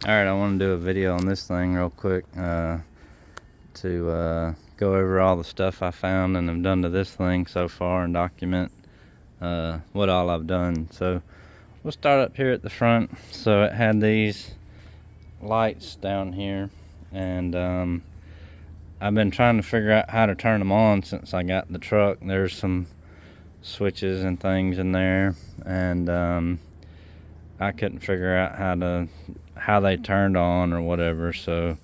Alright, I want to do a video on this thing real quick to go over all the stuff I found and have done to this thing so far and document what all I've done. So we'll start up here at the front. So it had these lights down here, and I've been trying to figure out how to turn them on since I got the truck. There's some switches and things in there, and I couldn't figure out how they turned on or whatever. So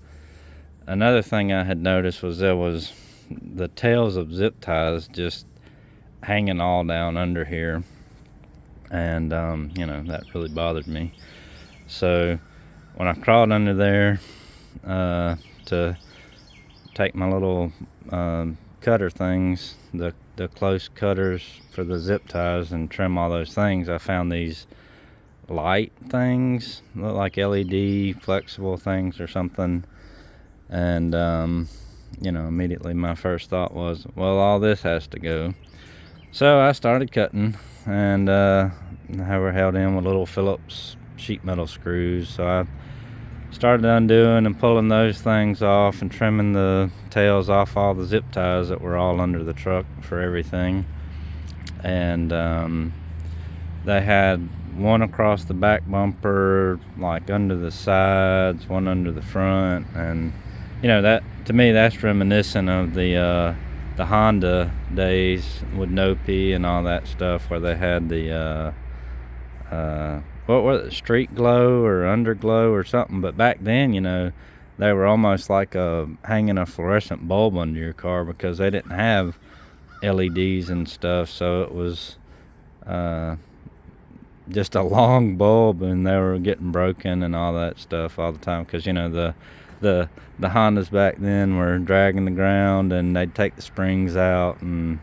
another thing I had noticed was there was the tails of zip ties just hanging all down under here, and that really bothered me. So when I crawled under there to take my little cutter things, the close cutters for the zip ties, and trim all those things, I found these light things, look like LED flexible things or something. And immediately my first thought was, well, all this has to go. So I started cutting, and they were held in with little Phillips sheet metal screws. So I started undoing and pulling those things off and trimming the tails off all the zip ties that were all under the truck for everything. And they had one across the back bumper, like under the sides, one under the front, and that, to me, that's reminiscent of the Honda days with Nopi and all that stuff, where they had the what was it, street glow or underglow or something. But back then, they were almost like hanging a fluorescent bulb under your car, because they didn't have LEDs and stuff. So it was just a long bulb, and they were getting broken and all that stuff all the time, because the Hondas back then were dragging the ground, and they'd take the springs out. And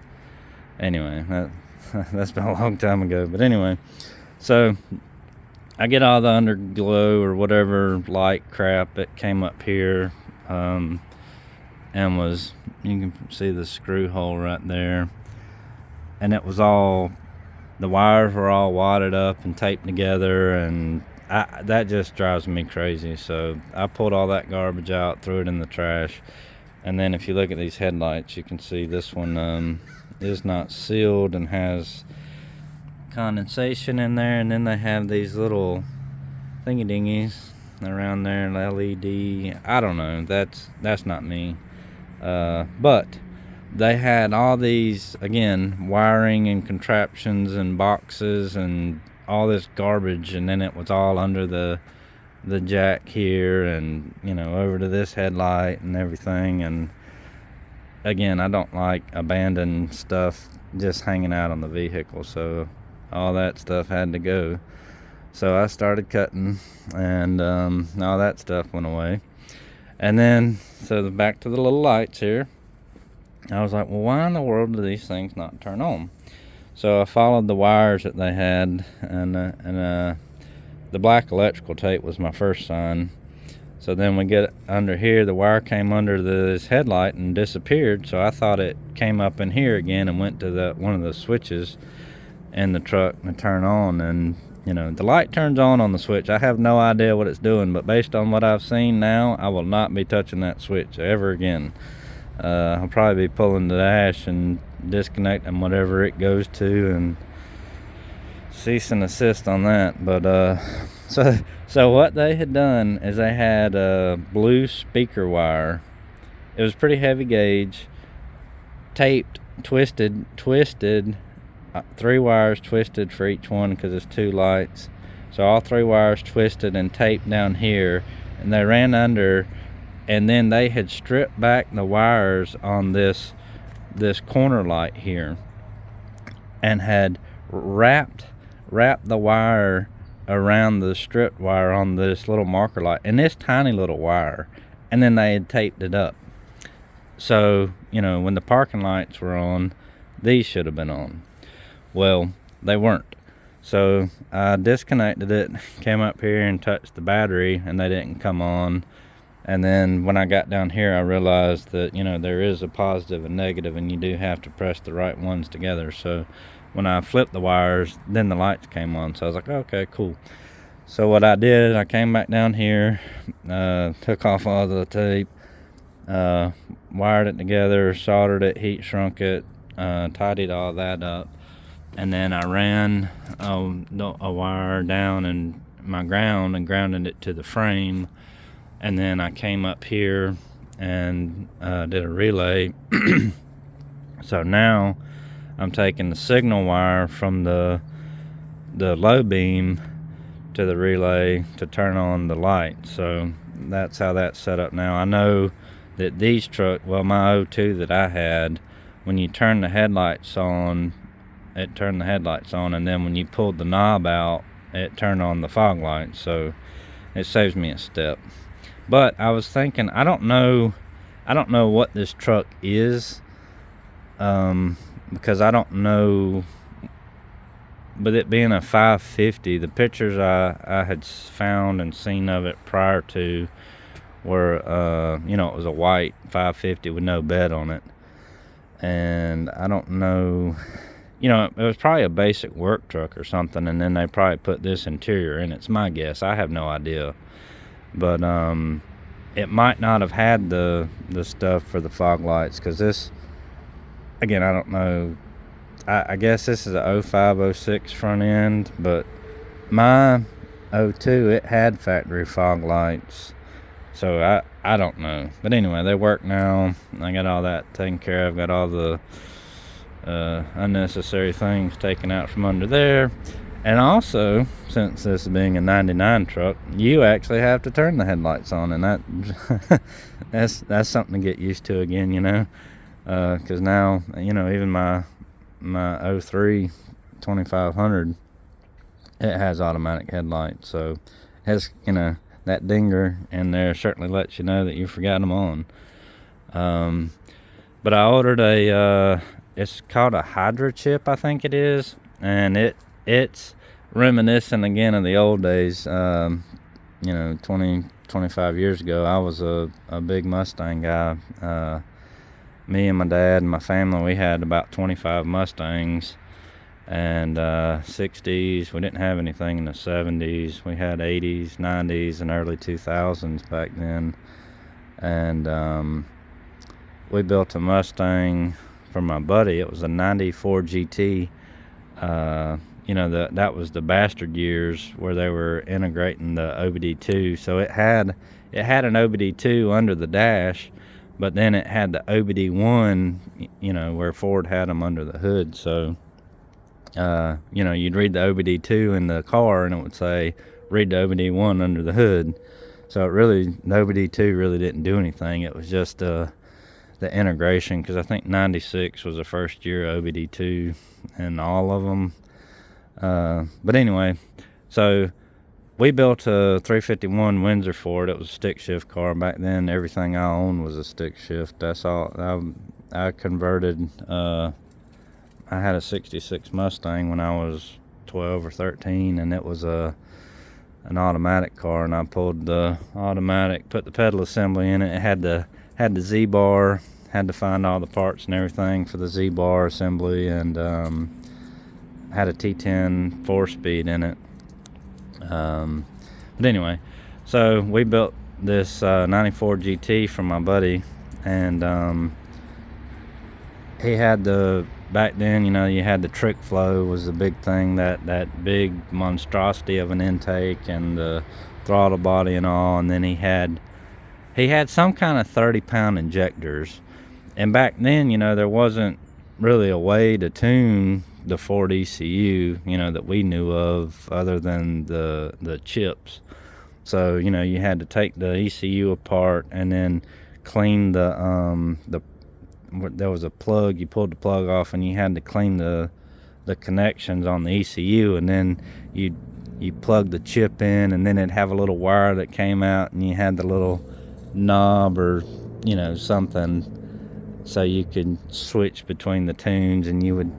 anyway, that's been a long time ago. But anyway, so I get all the underglow or whatever light crap that came up here, and you can see the screw hole right there, and it was all, the wires were all wadded up and taped together, and that just drives me crazy. So I pulled all that garbage out, threw it in the trash. And then if you look at these headlights, you can see this one is not sealed and has condensation in there. And then they have these little thingy dingies around there, LED. I don't know, that's not me. But they had all these, again, wiring and contraptions and boxes and all this garbage, and then it was all under the jack here, and over to this headlight and everything. And again, I don't like abandoned stuff just hanging out on the vehicle, so all that stuff had to go. So I started cutting, and all that stuff went away. And then, so back to the little lights here, I was like, well, why in the world do these things not turn on? So I followed the wires that they had, and the black electrical tape was my first sign. So then we get under here, the wire came under this headlight and disappeared. So I thought it came up in here again and went to one of the switches in the truck and turn on. And the light turns on the switch. I have no idea what it's doing, but based on what I've seen now, I will not be touching that switch ever again. I'll probably be pulling the dash and disconnecting whatever it goes to, and cease and assist on that. But so what they had done is they had a blue speaker wire. It was pretty heavy gauge, taped, twisted, 3 wires twisted for each one, because it's 2 lights. So all 3 wires twisted and taped down here, and they ran under. And then they had stripped back the wires on this corner light here, and had wrapped the wire around the stripped wire on this little marker light, and this tiny little wire, and then they had taped it up. So when the parking lights were on, these should have been on. Well, they weren't. So I disconnected it, came up here and touched the battery, and they didn't come on. And then when I got down here, I realized that, there is a positive and negative, and you do have to press the right ones together. So when I flipped the wires, then the lights came on. So I was like, okay, cool. So what I did, I came back down here, took off all the tape, wired it together, soldered it, heat shrunk it, tidied all that up, and then I ran a wire down and my ground and grounded it to the frame, and then I came up here and did a relay. So now I'm taking the signal wire from the low beam to the relay to turn on the light. So that's how that's set up now. I know that these trucks, well, my O2 that I had, when you turn the headlights on, it turned the headlights on, and then when you pulled the knob out, it turned on the fog lights. So it saves me a step. But I was thinking, I don't know what this truck is, because I don't know. But it being a 550, the pictures I had found and seen of it prior to were, it was a white 550 with no bed on it. And I don't know, it was probably a basic work truck or something, and then they probably put this interior in. It's my guess. I have no idea. But it might not have had the stuff for the fog lights, because this, again, I don't know. I guess this is a 05, 06 front end, but my 02, it had factory fog lights. So I don't know. But anyway, they work now. I got all that taken care of. Got all the unnecessary things taken out from under there. And also, since this being a 99 truck, you actually have to turn the headlights on, and that's something to get used to again, because now, even my 03 2500, it has automatic headlights, so it has, that dinger in there certainly lets you know that you forgot them on. But I ordered it's called a Hydra chip, I think it is, and it's reminiscent again of the old days. 25 years ago, I was a big Mustang guy. Me and my dad and my family, we had about 25 Mustangs, and 60s. We didn't have anything in the 70s. We had 80s, 90s, and early 2000s back then. And we built a Mustang for my buddy. It was a 94 GT. That was the bastard years where they were integrating the OBD2. So it had an OBD2 under the dash, but then it had the OBD1, where Ford had them under the hood. So, you'd read the OBD2 in the car, and it would say, read the OBD1 under the hood. So the OBD2 really didn't do anything. It was just the integration, because I think 96 was the first year OBD2 in all of them. But anyway, so we built a 351 Windsor for it. It was a stick shift car. Back then, everything I owned was a stick shift. That's all. I converted. I had a 66 Mustang when I was 12 or 13, and it was an automatic car. And I pulled the automatic, put the pedal assembly in it. It had the Z-bar. Had to find all the parts and everything for the Z-bar assembly, and had a T10 4-speed in it. But anyway, so we built this 94 GT for my buddy, and he had back then, you had the trick flow was the big thing, that big monstrosity of an intake and the throttle body and all, and then he had some kind of 30-pound injectors. And back then, there wasn't really a way to tune the Ford ECU, that we knew of, other than the chips. So, you had to take the ECU apart and then clean there was a plug, you pulled the plug off, and you had to clean the connections on the ECU, and then you plug the chip in, and then it'd have a little wire that came out, and you had the little knob or, something, so you could switch between the tunes, and you'd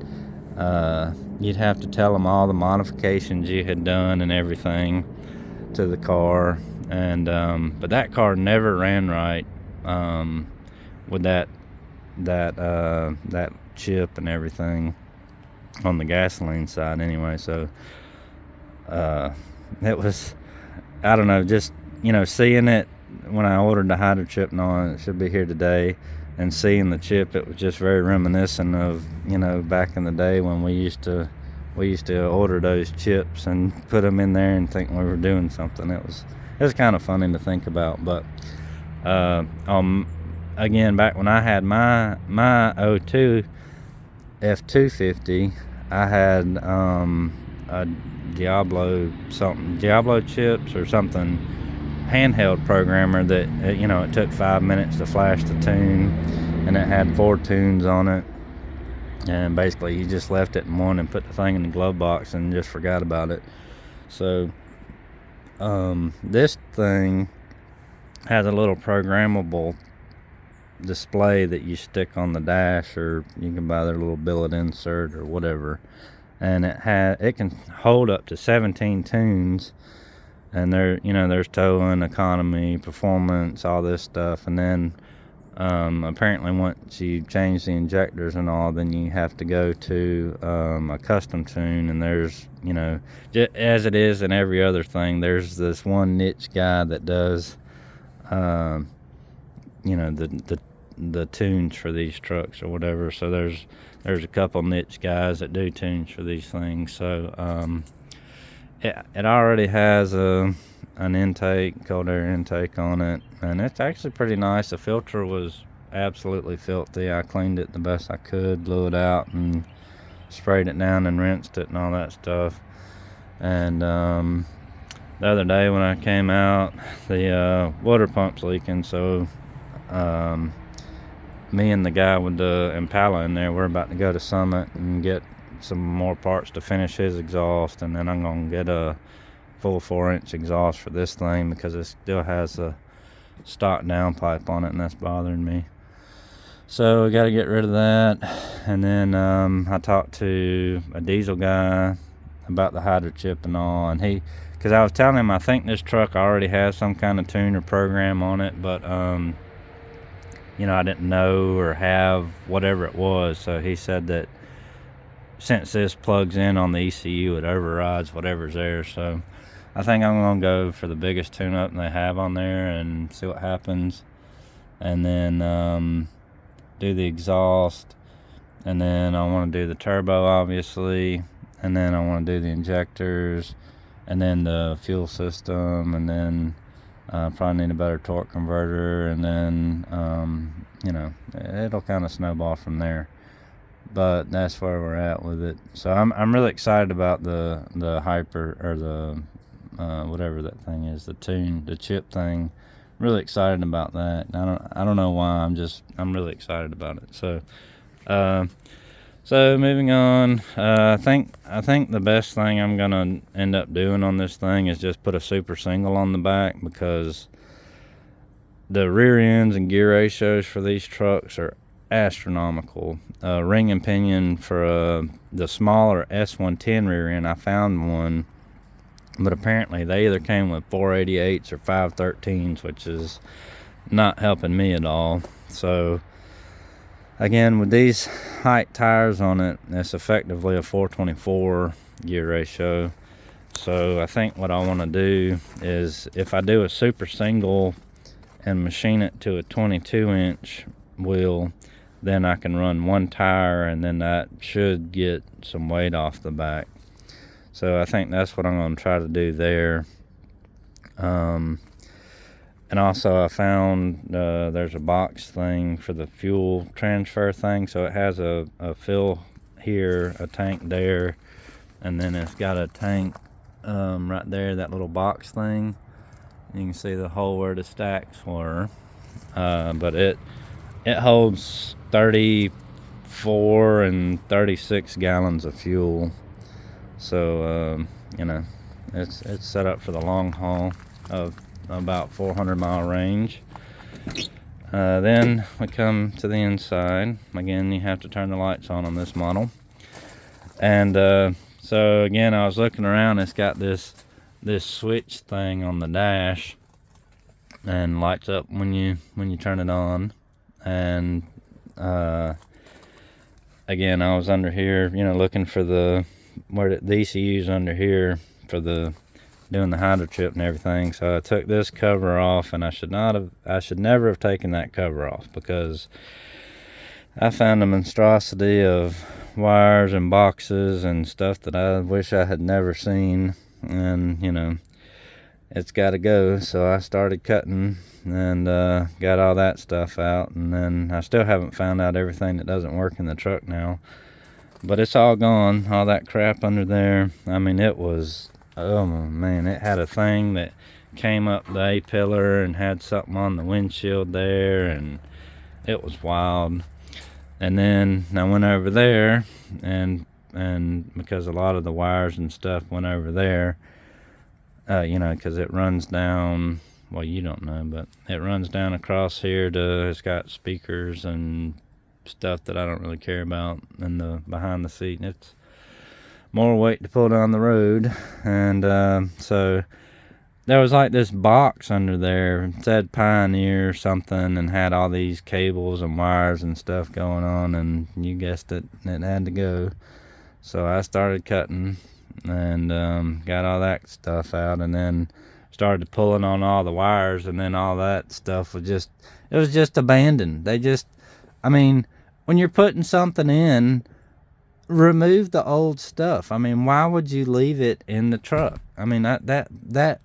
have to tell them all the modifications you had done and everything to the car. And but that car never ran right with that chip and everything on the gasoline side anyway. So it was I don't know, just, seeing it when I ordered the hydro chip and all, it should be here today, and seeing the chip, it was just very reminiscent of, back in the day when we used to order those chips and put them in there and think we were doing something. It was kind of funny to think about. But again, back when I had my '02 F250, I had a Diablo chips or something, handheld programmer that it took 5 minutes to flash the tune, and it had 4 tunes on it, and basically you just left it in one and put the thing in the glove box and just forgot about it. So this thing has a little programmable display that you stick on the dash, or you can buy their little billet insert or whatever, and it can hold up to 17 tunes, and there's towing, economy, performance, all this stuff. And then apparently once you change the injectors and all, then you have to go to a custom tune, and there's, as it is in every other thing, there's this one niche guy that does the tunes for these trucks or whatever. So there's a couple niche guys that do tunes for these things. So it already has an intake, cold air intake on it, and it's actually pretty nice. The filter was absolutely filthy. I cleaned it the best I could, blew it out and sprayed it down and rinsed it and all that stuff. And the other day when I came out, the water pump's leaking, so me and the guy with the Impala in there, we're about to go to Summit and get some more parts to finish his exhaust, and then I'm gonna get a full 4-inch exhaust for this thing because it still has a stock downpipe on it, and that's bothering me. So we got to get rid of that. And then I talked to a diesel guy about the hydro chip and all, and because I was telling him I think this truck already has some kind of tuner program on it, but I didn't know or have whatever it was. So he said that since this plugs in on the ECU, it overrides whatever's there. So I think I'm gonna go for the biggest tune-up they have on there and see what happens, and then do the exhaust, and then I want to do the turbo, obviously, and then I want to do the injectors, and then the fuel system, and then probably need a better torque converter, and then it'll kind of snowball from there. But that's where we're at with it. So I'm really excited about the hyper, or the whatever that thing is, the chip thing. Really excited about that. I don't know why. I'm really excited about it. So moving on, I think the best thing I'm gonna end up doing on this thing is just put a super single on the back, because the rear ends and gear ratios for these trucks are astronomical. Ring and pinion for the smaller S110 rear end, I found one, but apparently they either came with 488s or 513s, which is not helping me at all. So again, with these height tires on it, it's effectively a 424 gear ratio. So I think what I want to do is, if I do a super single and machine it to a 22-inch wheel, then I can run one tire, and then that should get some weight off the back. So I think that's what I'm going to try to do there. And also I found there's a box thing for the fuel transfer thing. So it has a fill here, a tank there, and then it's got a tank right there, that little box thing. You can see the hole where the stacks were. But it holds 34 and 36 gallons of fuel. So it's set up for the long haul of about 400-mile range. Then we come to the inside. Again, you have to turn the lights on this model. And so again, I was looking around. It's got this switch thing on the dash, and lights up when you turn it on. And again, I was under here, looking for the ECU's under here for the doing the hydro trip and everything. So I took this cover off, and I should never have taken that cover off, because I found a monstrosity of wires and boxes and stuff that I wish I had never seen, and you know, it's got to go. So I started cutting and got all that stuff out, and then I still haven't found out everything that doesn't work in the truck now, but it's all gone, all that crap under there. I mean, it was, oh man, it had a thing that came up the A-pillar and had something on the windshield there, and it was wild. And then I went over there, and because a lot of the wires and stuff went over there, you know, because it runs down, well, you don't know, but it runs down across here to, it's got speakers and stuff that I don't really care about in the behind the seat, and it's more weight to pull down the road. And so there was like this box under there, it said Pioneer or something, and had all these cables and wires and stuff going on, and you guessed it, it had to go. So I started cutting and got all that stuff out, and then started pulling on all the wires, and then all that stuff was just, it was just abandoned. They just, I mean, when you're putting something in, remove the old stuff. I mean, why would you leave it in the truck? I mean, that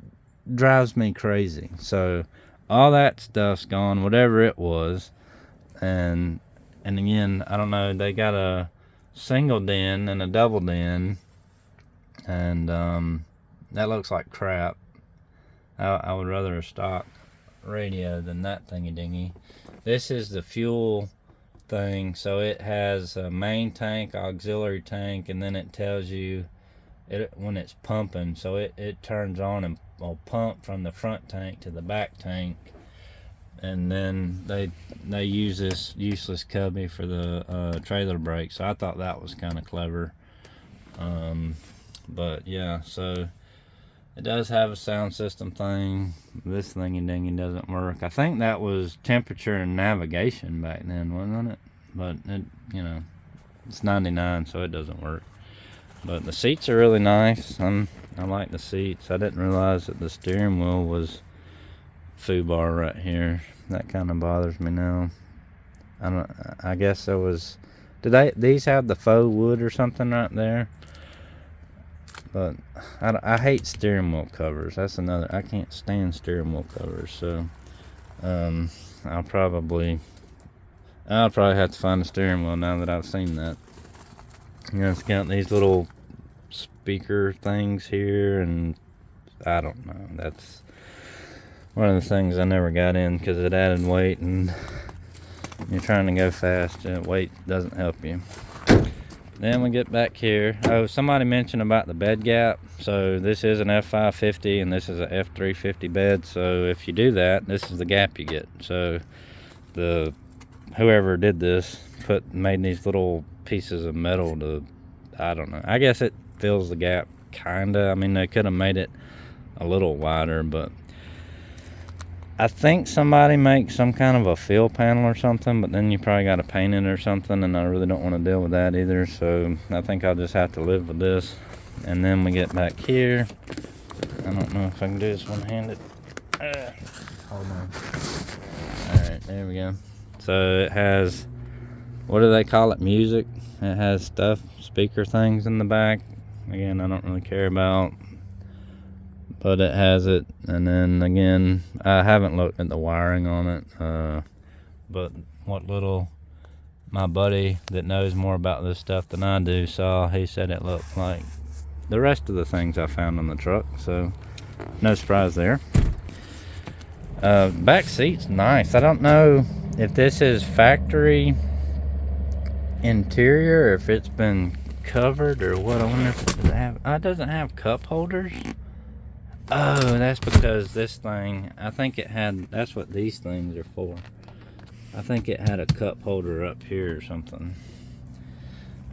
drives me crazy. So all that stuff's gone, whatever it was. And again, I don't know, they got a single din and a double din, and that looks like crap. I would rather a stock radio than that thingy dingy. This is the fuel thing, so it has a main tank, auxiliary tank, and then it tells you it when it's pumping, so it turns on and will pump from the front tank to the back tank. And then they use this useless cubby for the trailer brake. So I thought that was kind of clever. But yeah, so it does have a sound system thing. This thingy dingy doesn't work. I think that was temperature and navigation back then, wasn't it? But it, you know, it's 99, so it doesn't work. But the seats are really nice. I like the seats. I didn't realize that the steering wheel was foobar right here. That kind of bothers me now. I guess there was, these have the faux wood or something right there? But I hate steering wheel covers. That's another, I can't stand steering wheel covers. So I'll probably have to find a steering wheel now that I've seen that. You know, it's got these little speaker things here, and I don't know, that's one of the things I never got in, because it added weight, and you're trying to go fast, weight doesn't help you. Then we get back here. Oh, somebody mentioned about the bed gap. So this is an F550 and this is an F350 bed. So if you do that, this is the gap you get. So whoever did this made these little pieces of metal to, I don't know, I guess it fills the gap kinda. I mean, they could have made it a little wider, but I think somebody makes some kind of a fill panel or something, but then you probably got to paint it or something, and I really don't want to deal with that either. So I think I'll just have to live with this. And then we get back here. I don't know if I can do this one-handed. Hold on. Alright, there we go. So it has, what do they call it, music? It has stuff, speaker things in the back. Again, I don't really care about, but it has it. And then again, I haven't looked at the wiring on it, but what little my buddy that knows more about this stuff than I do saw, he said it looked like the rest of the things I found on the truck, so no surprise there. Back seat's nice. I don't know if this is factory interior or if it's been covered or what. I wonder if it doesn't have cup holders. Oh, that's because this thing, I think it had, that's what these things are for. I think it had a cup holder up here or something.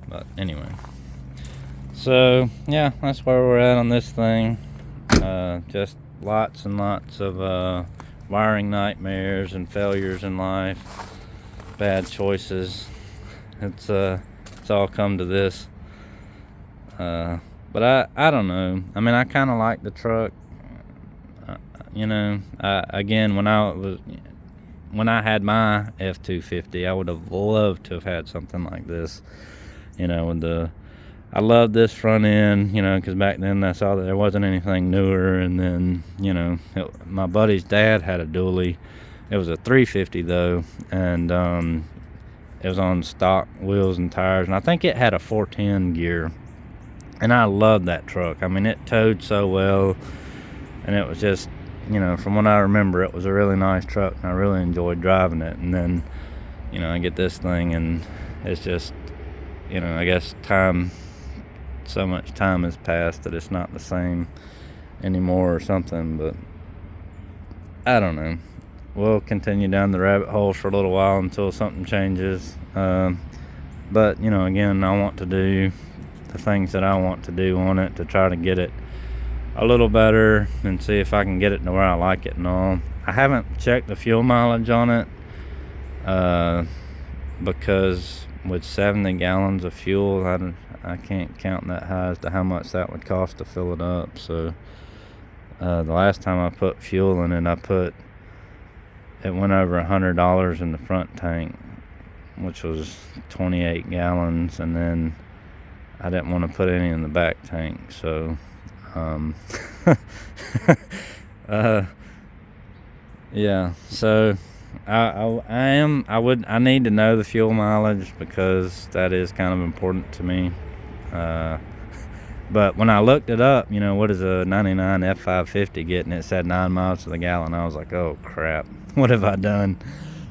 But anyway. So, yeah, that's where we're at on this thing. Just lots and lots of wiring nightmares and failures in life. Bad choices. It's all come to this. But I don't know. I mean, I kind of like the truck. you know, again, when I had my F250, I would have loved to have had something like this. You know, I love this front end, you know, because back then I saw that there wasn't anything newer. And then, you know, my buddy's dad had a dually. It was a 350 though, and it was on stock wheels and tires, and I think it had a 410 gear. And I loved that truck. I mean, it towed so well, and it was just, you know, from what I remember, it was a really nice truck, and I really enjoyed driving it. And then, you know, I get this thing, and it's just, you know, I guess so much time has passed that it's not the same anymore or something. But I don't know. We'll continue down the rabbit hole for a little while until something changes. But, you know, again, I want to do the things that I want to do on it to try to get it a little better and see if I can get it to where I like it and all. I haven't checked the fuel mileage on it because with 70 gallons of fuel, I can't count that high as to how much that would cost to fill it up. So the last time I put fuel in it, it went over $100 in the front tank, which was 28 gallons, and then I didn't want to put any in the back tank. So yeah, so I need to know the fuel mileage because that is kind of important to me. But when I looked it up, you know, what is a 99 F550 getting? It said 9 miles to the gallon. I was like, oh crap, what have I done?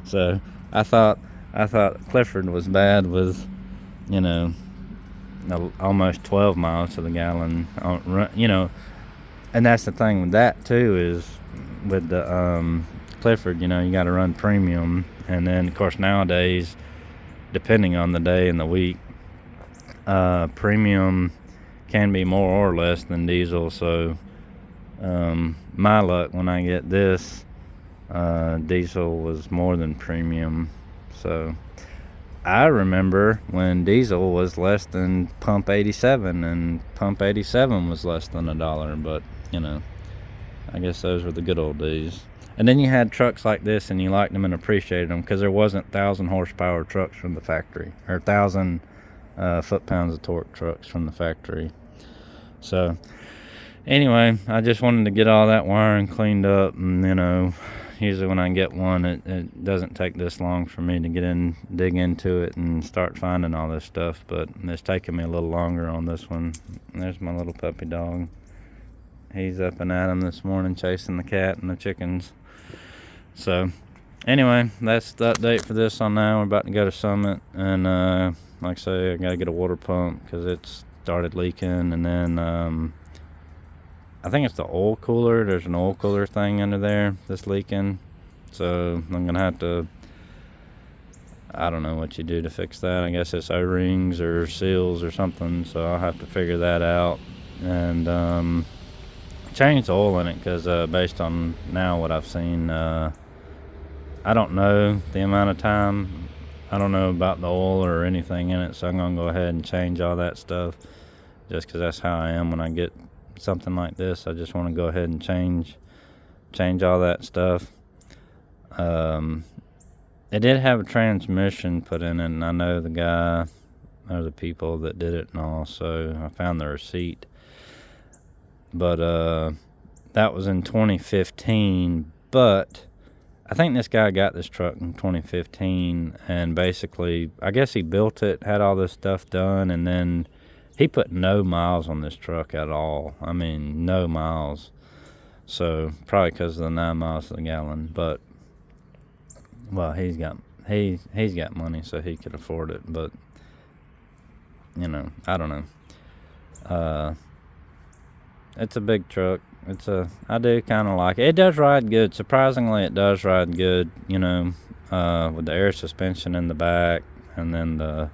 So I thought Clifford was bad with, you know, almost 12 miles to the gallon. You know, and that's the thing with that too, is with the Clifford, you know, you got to run premium, and then of course nowadays, depending on the day and the week, premium can be more or less than diesel. So my luck when I get this, diesel was more than premium. So I remember when diesel was less than pump 87, and pump 87 was less than $1. But you know, I guess those were the good old days. And then you had trucks like this, and you liked them and appreciated them because there wasn't 1,000 horsepower trucks from the factory, or 1,000 foot-pounds of torque trucks from the factory. So anyway, I just wanted to get all that wiring cleaned up, and you know, usually when I get one, it doesn't take this long for me to dig into it and start finding all this stuff, but it's taking me a little longer on this one. There's my little puppy dog. He's up and at 'em this morning chasing the cat and the chickens. So anyway, that's the update for this on now. We're about to go to Summit, and like I say, I gotta get a water pump because it's started leaking. And then I think it's the oil cooler. There's an oil cooler thing under there that's leaking, so I'm gonna have to, I don't know what you do to fix that. I guess it's O-rings or seals or something, so I'll have to figure that out and change the oil in it, because based on now what I've seen, I don't know the amount of time. I don't know about the oil or anything in it, so I'm gonna go ahead and change all that stuff just because that's how I am when I get something like this. I just want to go ahead and change all that stuff. It did have a transmission put in it, and I know the guy or the people that did it and all, so I found the receipt. But that was in 2015. But I think this guy got this truck in 2015, and basically, I guess he built it, had all this stuff done, and then he put no miles on this truck at all. I mean, no miles. So probably because of the 9 miles to the gallon. But well, he's got money, so he could afford it. But you know, I don't know. It's a big truck. I do kind of like it. It does ride good. Surprisingly, it does ride good. You know, with the air suspension in the back, and then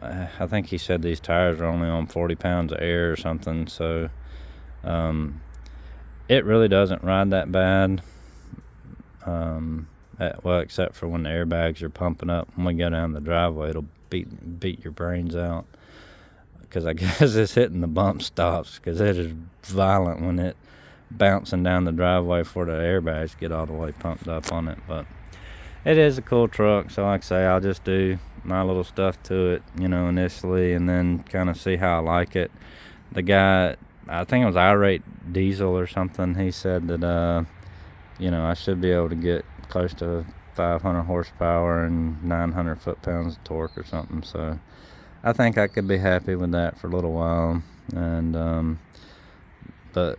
I think he said these tires are only on 40 pounds of air or something. So it really doesn't ride that bad. Well, except for when the airbags are pumping up. When we go down the driveway, it'll beat your brains out. Because I guess it's hitting the bump stops, because it is violent when bouncing down the driveway before the airbags get all the way pumped up on it. But it is a cool truck, so like I say, I'll just do my little stuff to it, initially, and then kind of see how I like it. The guy, I think it was irate diesel or something, he said that I should be able to get close to 500 horsepower and 900 foot-pounds of torque or something. So I think I could be happy with that for a little while. And but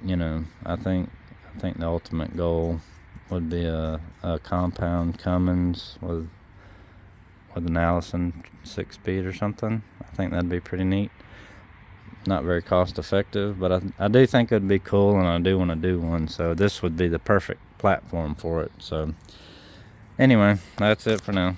I think the ultimate goal would be a compound Cummins with an Allison 6-speed or something. I think that'd be pretty neat. Not very cost effective, but I do think it'd be cool, and I do want to do one, so this would be the perfect platform for it. So anyway, that's it for now.